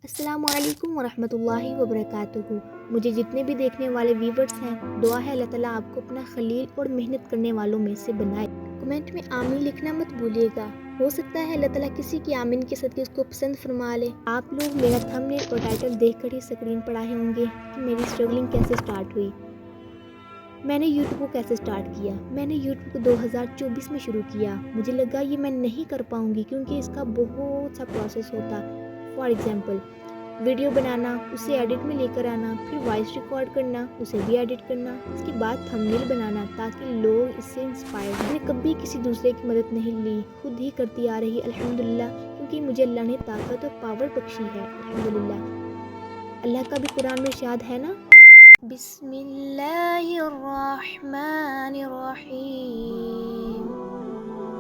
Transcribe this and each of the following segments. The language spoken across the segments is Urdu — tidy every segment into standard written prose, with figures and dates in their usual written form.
السلام علیکم ورحمۃ اللہ وبرکاتہ۔ مجھے جتنے بھی دیکھنے والے ویورز ہیں، دعا ہے اللہ تعالیٰ آپ کو اپنا خلیل اور محنت کرنے والوں میں سے بنائے۔ کمنٹ میں آمین لکھنا مت بھولیے گا، ہو سکتا ہے اللہ تعالیٰ کسی کی آمین کے صدقے اس کو پسند فرما لے۔ آپ لوگ میرا تھمبنیل اور ٹائٹل دیکھ کر ہی سکرین پر آئے ہوں گے کہ میری اسٹرگلنگ کیسے سٹارٹ ہوئی۔ میں نے یوٹیوب کو کیسے سٹارٹ کیا؟ میں نے یوٹیوب کو 2024 میں شروع کیا۔ مجھے لگا یہ میں نہیں کر پاؤں گی کیونکہ اس کا بہت سا پروسیس ہوتا۔ فار ایگزامپل ویڈیو بنانا، اسے ایڈٹ میں لے کر آنا، پھر وائس ریکارڈ کرنا، اسے بھی ایڈٹ کرنا، اس کے بعد تھمبنیل بنانا تاکہ لوگ اس سے انسپائر ہوں۔ میں نے کبھی کسی دوسرے کی مدد نہیں لی، خود ہی کرتی آ رہی الحمدللہ، کیونکہ مجھے اللہ نے طاقت اور پاور بخشی ہے الحمدللہ۔ اللہ کا بھی قرآن میں ارشاد ہے نا، بسم اللہ الرحمن الرحیم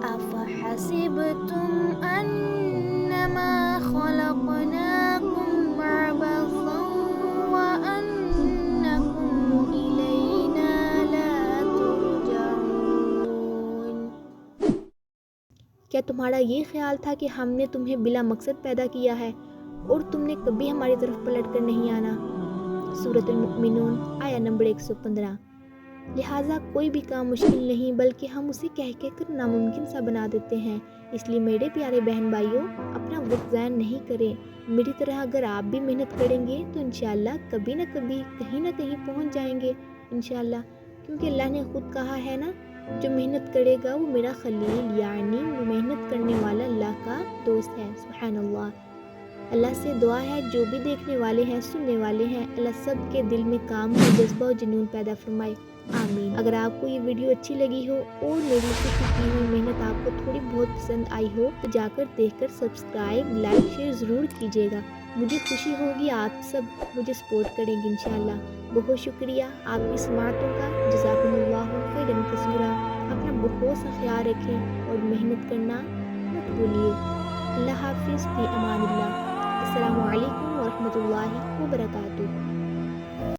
افحسبتم انما خلقناکم عبثا وانکم الینا لا ترجعون۔ کیا تمہارا یہ خیال تھا کہ ہم نے تمہیں بلا مقصد پیدا کیا ہے اور تم نے کبھی ہماری طرف پلٹ کر نہیں آنا؟ سورۃ المؤمنون آیہ نمبر 115۔ لہٰذا کوئی بھی کام مشکل نہیں بلکہ ہم اسے کہہ کر ناممکن سا بنا دیتے ہیں۔ اس لیے میرے پیارے بہن بھائیوں، اپنا وقت ضائع نہیں کریں۔ میری طرح اگر آپ بھی محنت کریں گے تو انشاءاللہ کبھی نہ کبھی کہیں نہ کہیں پہنچ جائیں گے انشاءاللہ، کیونکہ اللہ نے خود کہا ہے نا، جو محنت کرے گا وہ میرا خلیل، یعنی محنت کرنے والا اللہ کا دوست ہے۔ سبحان اللہ۔ اللہ سے دعا ہے جو بھی دیکھنے والے ہیں، سننے والے ہیں، اللہ سب کے دل میں کام کا جذبہ اور جنون پیدا فرمائے، آمین۔ اگر آپ کو یہ ویڈیو اچھی لگی ہو اور میری کی ہوئی محنت آپ کو تھوڑی بہت پسند آئی ہو تو جا کر دیکھ کر سبسکرائب، لائک، شیئر ضرور کیجیے گا۔ مجھے خوشی ہوگی آپ سب مجھے سپورٹ کریں گے انشاءاللہ۔ بہت شکریہ آپ کی سماعتوں کا، جزاکم اللہ خیرا کثیرا۔ اپنا بہت سا خیال رکھیں اور محنت کرنا مت بھولیے۔ اللہ حافظ، فی امان اللہ۔ السلام علیکم ورحمۃ اللہ وبرکاتہ۔